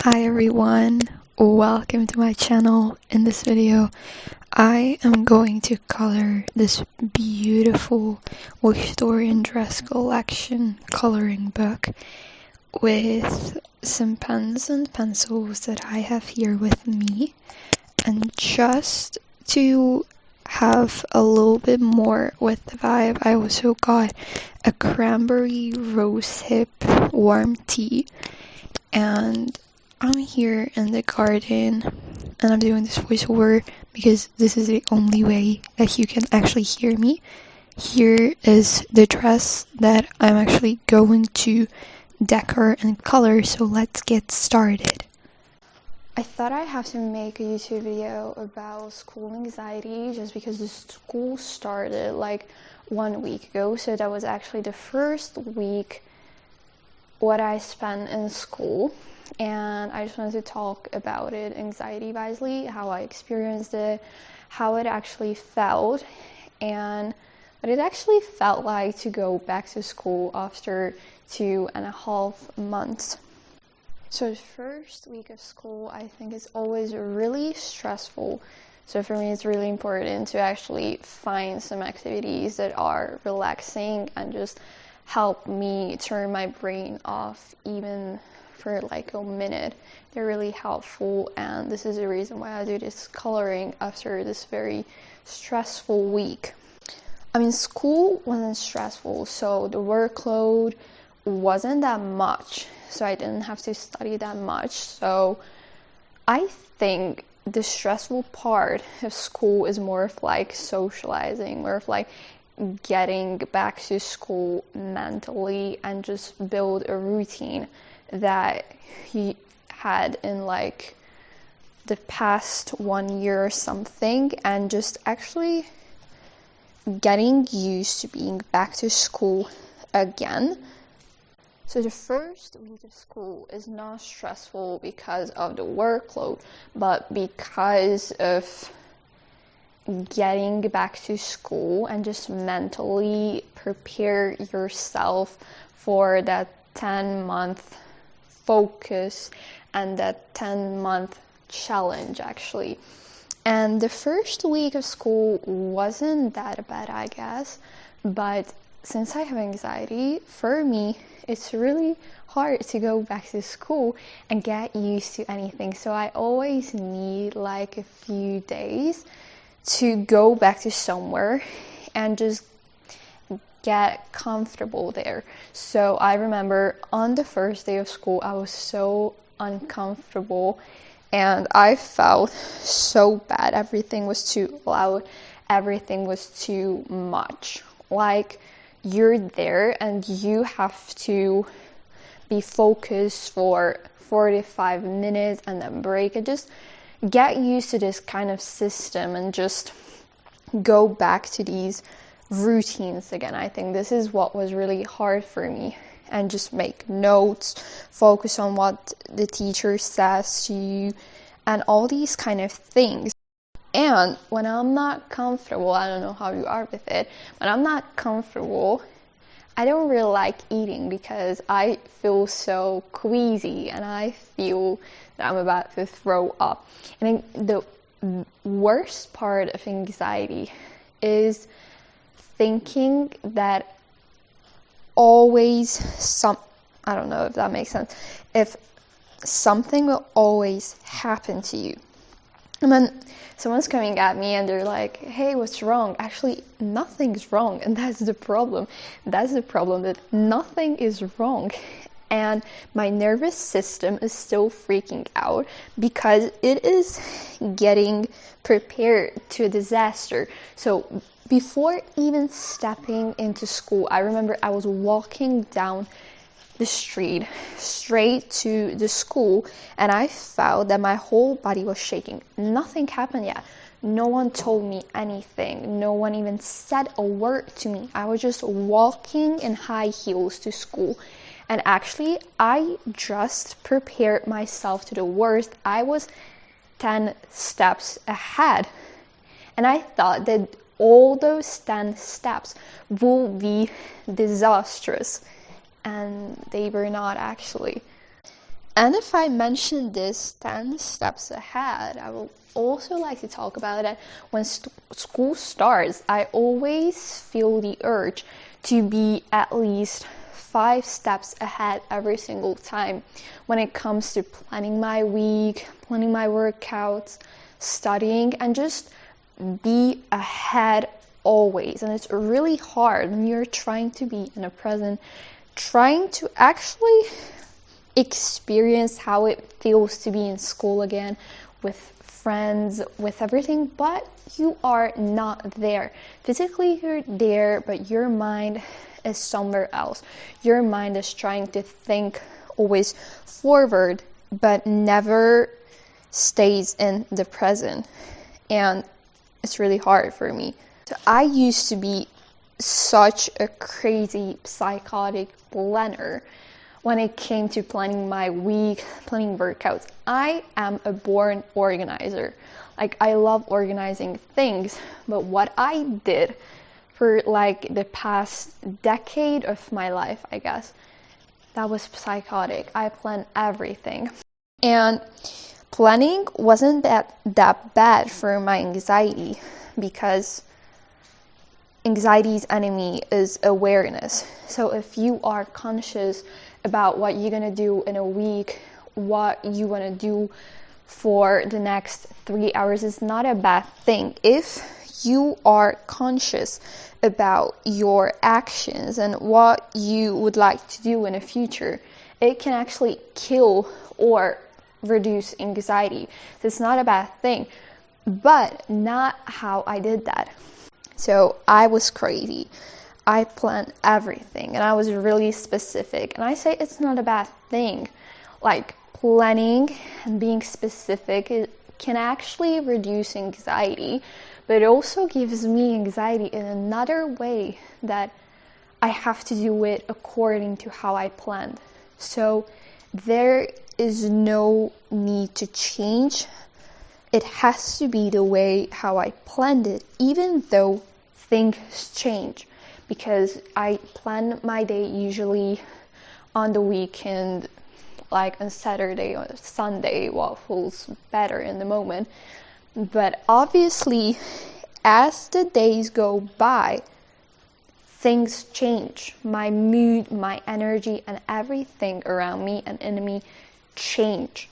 Hi everyone, welcome to my channel. In this video, I am going to color this beautiful Victorian dress collection coloring book with some pens and pencils that I have here with me. And just to have a little bit more with the vibe, I also got a cranberry rosehip warm tea. And I'm here in the garden and I'm doing this voiceover because this is the only way that you can actually hear me. Here is the dress that I'm actually going to decor and color, so let's get started. I thought I have to make a YouTube video about school anxiety just because the school started like 1 week ago, so that was actually the first week what I spent in school. And I just wanted to talk about it anxiety-wisely, how I experienced it, how it actually felt, and what it actually felt like to go back to school after 2.5 months. So the first week of school, I think, is always really stressful. So for me, it's really important to actually find some activities that are relaxing and just help me turn my brain off even for like a minute. They're really helpful, and this is the reason why I do this coloring after this very stressful week. I mean, school wasn't stressful, so the workload wasn't that much, so I didn't have to study that much. So I think the stressful part of school is more of like socializing, more of like getting back to school mentally and just build a routine that he had in like the past 1 year or something, and just actually getting used to being back to school again. So the first week of school is not stressful because of the workload, but because of getting back to school and just mentally prepare yourself for that 10-month focus and that 10-month challenge actually. And the first week of school wasn't that bad, I guess, but since I have anxiety, for me it's really hard to go back to school and get used to anything. So I always need like a few days to go back to somewhere and just get comfortable there. So I remember on the first day of school, I was so uncomfortable and I felt so bad. Everything was too loud. Everything was too much. Like, you're there and you have to be focused for 45 minutes and then break and just get used to this kind of system and just go back to these routines again. I think this is what was really hard for me, and just make notes, focus on what the teacher says to you, and all these kind of things. And when I'm not comfortable, I don't know how you are with it, when I'm not comfortable, I don't really like eating because I feel so queasy and I feel that I'm about to throw up. I think the worst part of anxiety is thinking that I don't know if that makes sense, if something will always happen to you. And then someone's coming at me and they're like, hey, what's wrong? Actually, nothing's wrong. And that's the problem. That's the problem, that nothing is wrong. And my nervous system is still freaking out because it is getting prepared to a disaster. So before even stepping into school, I remember I was walking down the street straight to the school and I felt that my whole body was shaking. Nothing happened yet. No one told me anything. No one even said a word to me. I was just walking in high heels to school. And actually, I just prepared myself to the worst. I was 10 steps ahead. And I thought that all those 10 steps will be disastrous. And they were not actually. And if I mention this 10 steps ahead, I will also like to talk about that when school starts, I always feel the urge to be at least 5 steps ahead every single time when it comes to planning my week, planning my workouts, studying, and just be ahead always. And it's really hard when you're trying to be in the present, trying to actually experience how it feels to be in school again with friends, with everything, but you are not there. Physically you're there, but your mind is somewhere else. Your mind is trying to think always forward, but never stays in the present. And it's really hard for me. So I used to be such a crazy psychotic planner when it came to planning my week, planning workouts. I am a born organizer. Like, I love organizing things, but what I did for like the past decade of my life, I guess, that was psychotic. I planned everything. And planning wasn't that bad for my anxiety, because anxiety's enemy is awareness. So if you are conscious about what you're gonna do in a week, what you wanna do for the next 3 hours, is not a bad thing. If you are conscious about your actions and what you would like to do in the future, it can actually kill or reduce anxiety. So it's not a bad thing, but not how I did that. So I was crazy. I planned everything and I was really specific. And I say it's not a bad thing. Like, planning and being specific, it can actually reduce anxiety, but it also gives me anxiety in another way, that I have to do it according to how I planned. So there is no need to change. It has to be the way how I planned it, even though things change. Because I plan my day usually on the weekend, like on Saturday or Sunday, what feels better in the moment. But obviously, as the days go by, things change. My mood, my energy, and everything around me and in me change.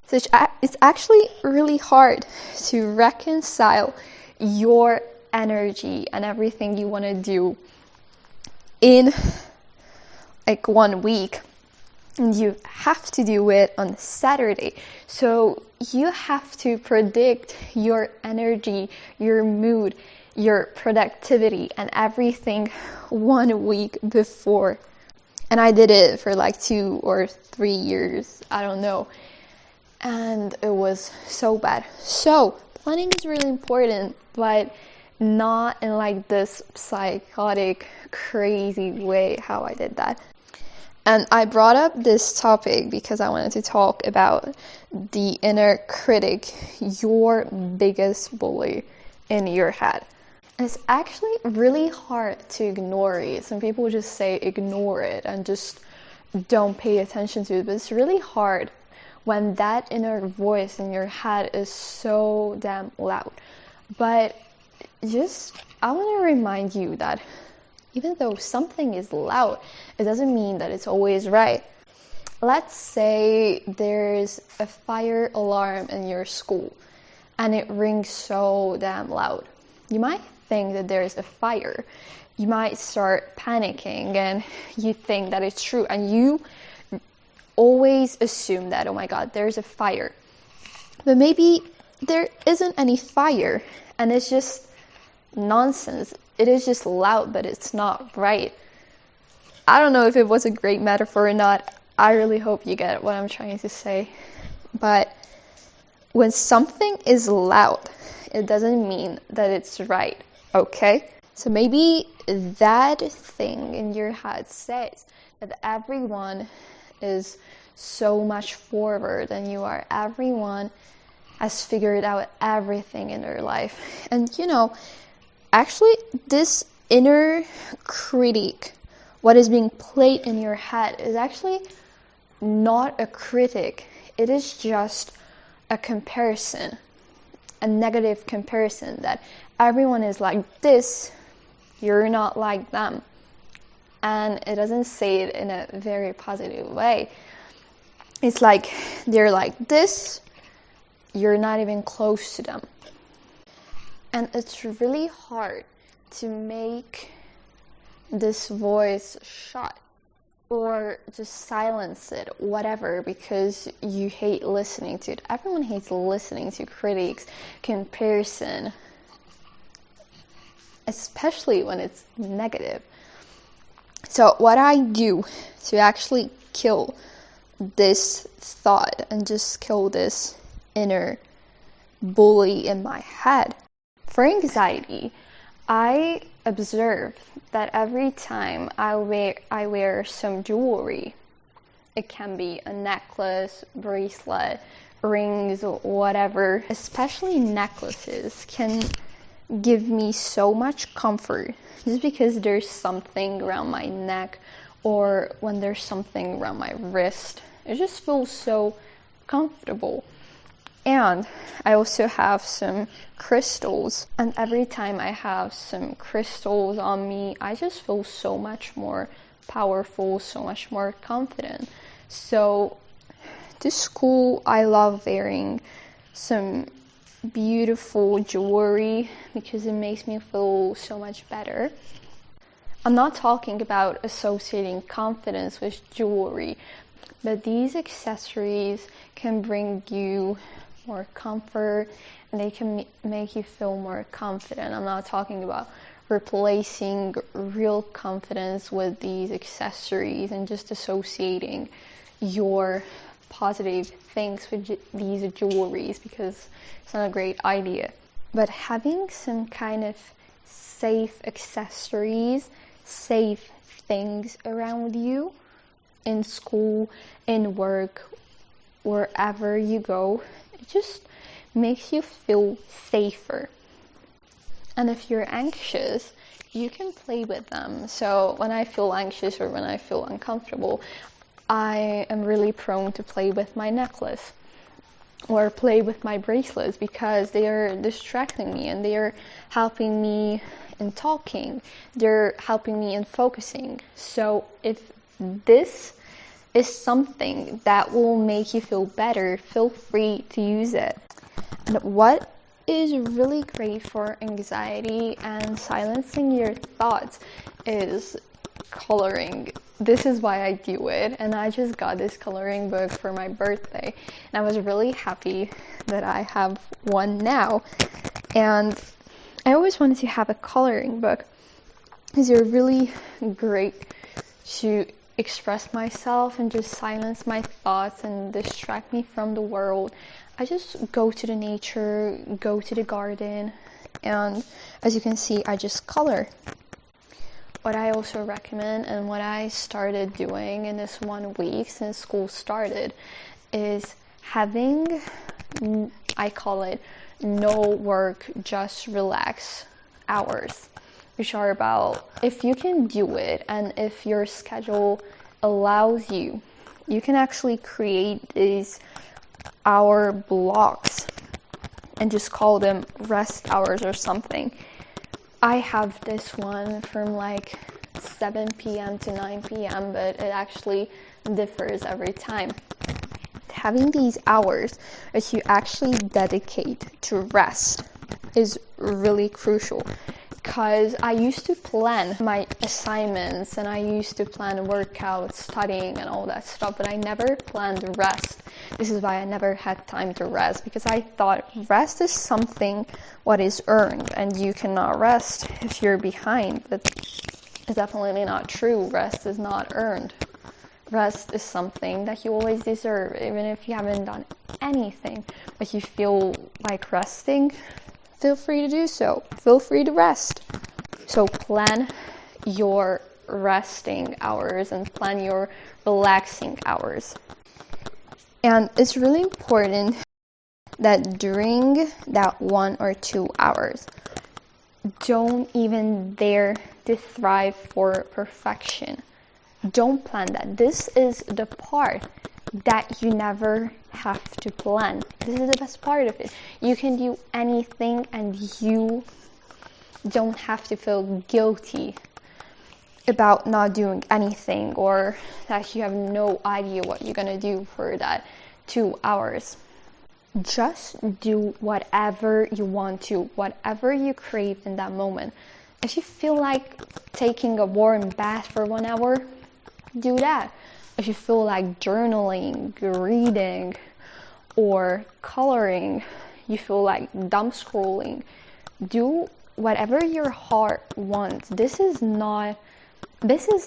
So it's actually really hard to reconcile your energy and everything you want to do in like 1 week, and you have to do it on Saturday. So you have to predict your energy, your mood, your productivity, and everything 1 week before. And I did it for like 2 or 3 years, I don't know, and it was so bad. So planning is really important, but not in like this psychotic, crazy way how I did that. And I brought up this topic because I wanted to talk about the inner critic, your biggest bully in your head. And it's actually really hard to ignore it. Some people just say ignore it and just don't pay attention to it, but it's really hard when that inner voice in your head is so damn loud. But I want to remind you that even though something is loud, it doesn't mean that it's always right. Let's say there's a fire alarm in your school and it rings so damn loud. You might think that there's a fire. You might start panicking and you think that it's true, and you always assume that, oh my God, there's a fire. But maybe there isn't any fire and it's just nonsense. It is just loud, but it's not right. I don't know if it was a great metaphor or not. I really hope you get what I'm trying to say. But when something is loud, it doesn't mean that it's right, okay? So maybe that thing in your head says that everyone is so much forward than you are. Everyone has figured out everything in their life. And actually, this inner critic, what is being played in your head, is actually not a critic. It is just a comparison, a negative comparison that everyone is like this, you're not like them. And it doesn't say it in a very positive way. It's like they're like this, you're not even close to them. And it's really hard to make this voice shut or just silence it, whatever, because you hate listening to it. Everyone hates listening to critics, comparison, especially when it's negative. So what I do to actually kill this thought and just kill this inner bully in my head. For anxiety, I observe that every time I wear some jewelry, it can be a necklace, bracelet, rings, or whatever, especially necklaces can give me so much comfort just because there's something around my neck or when there's something around my wrist. It just feels so comfortable. And I also have some crystals, and every time I have some crystals on me, I just feel so much more powerful, so much more confident. So to school, I love wearing some beautiful jewelry because it makes me feel so much better. I'm not talking about associating confidence with jewelry, but these accessories can bring you more comfort and they can make you feel more confident. I'm not talking about replacing real confidence with these accessories and just associating your positive things with these jewelries, because it's not a great idea. But having some kind of safe accessories, safe things around you in school, in work, wherever you go, it just makes you feel safer. And if you're anxious, you can play with them. So when I feel anxious or when I feel uncomfortable, I am really prone to play with my necklace or play with my bracelets because they are distracting me and they are helping me in talking. They're helping me in focusing. So if this is something that will make you feel better, feel free to use it. And what is really great for anxiety and silencing your thoughts is coloring. This is why I do it, and I just got this coloring book for my birthday, and I was really happy that I have one now. And I always wanted to have a coloring book because they're really great to express myself and just silence my thoughts and distract me from the world. I just go to the nature, go to the garden, and as you can see, I just color. What I also recommend and what I started doing in this 1 week since school started is having, I call it no work, just relax hours, which are about, if you can do it and if your schedule allows you, you can actually create these hour blocks and just call them rest hours or something. I have this one from like 7 p.m. to 9 p.m., but it actually differs every time. Having these hours that you actually dedicate to rest is really crucial, because I used to plan my assignments and I used to plan workouts, studying and all that stuff, but I never planned rest. This is why I never had time to rest, because I thought rest is something what is earned and you cannot rest if you're behind. But it's definitely not true. Rest is not earned. Rest is something that you always deserve, even if you haven't done anything, but you feel like resting. Feel free to do so. Feel free to rest. So plan your resting hours and plan your relaxing hours. And it's really important that during that 1 or 2 hours, don't even dare to strive for perfection. Don't plan that. This is the part that you never have to plan. This is the best part of it. You can do anything and you don't have to feel guilty about not doing anything, or that you have no idea what you're gonna do for that 2 hours. Just do whatever you want to, whatever you crave in that moment. If you feel like taking a warm bath for 1 hour, do that. If you feel like journaling, reading, or coloring, you feel like dumb scrolling, do whatever your heart wants. This is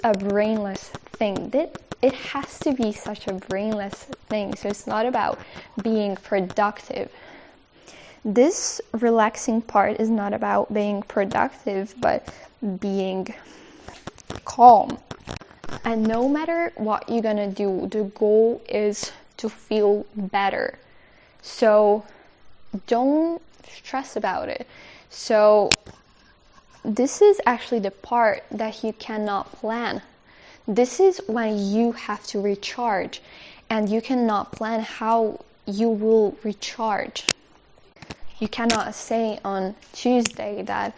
a brainless thing. It has to be such a brainless thing. So it's not about being productive. This relaxing part is not about being productive, but being calm. And no matter what you're gonna do, the goal is to feel better. So don't stress about it. So this is actually the part that you cannot plan. This is when you have to recharge, and you cannot plan how you will recharge. You cannot say on Tuesday that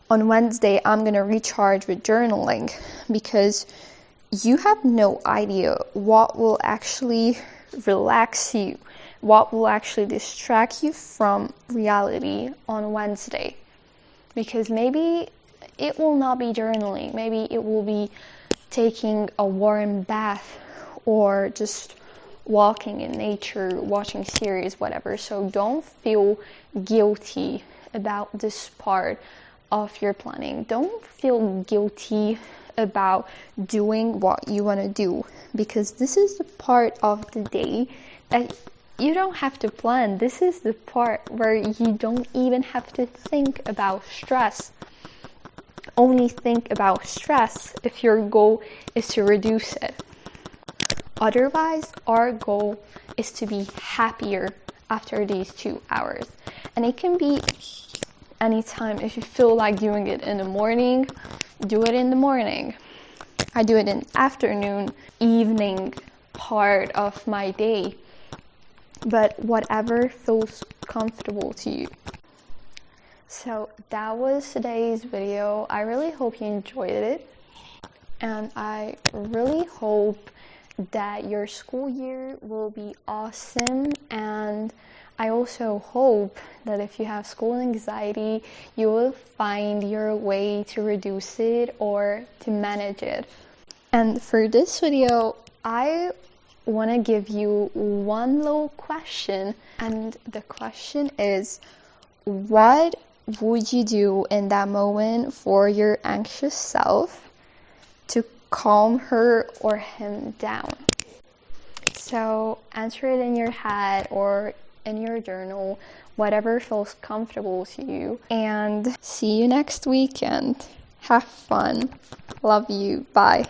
on Wednesday I'm gonna recharge with journaling, because you have no idea what will actually relax you, what will actually distract you from reality on Wednesday. Because maybe it will not be journaling, maybe it will be taking a warm bath, or just walking in nature, watching series, whatever. So don't feel guilty about this part of your planning. Don't feel guilty about doing what you want to do, because this is the part of the day that you don't have to plan. This is the part where you don't even have to think about stress. Only think about stress if your goal is to reduce it. Otherwise, our goal is to be happier after these 2 hours. And it can be anytime. If you feel like doing it in the morning, do it in the morning. I do it in the afternoon, evening part of my day. But whatever feels comfortable to you. So that was today's video. I really hope you enjoyed it. And I really hope that your school year will be awesome. And I also hope that if you have school anxiety, you will find your way to reduce it or to manage it. And for this video, I want to give you one little question. And the question is, what would you do in that moment for your anxious self to calm her or him down? So answer it in your head or in your journal, whatever feels comfortable to you. And see you next weekend. Have fun. Love you. Bye.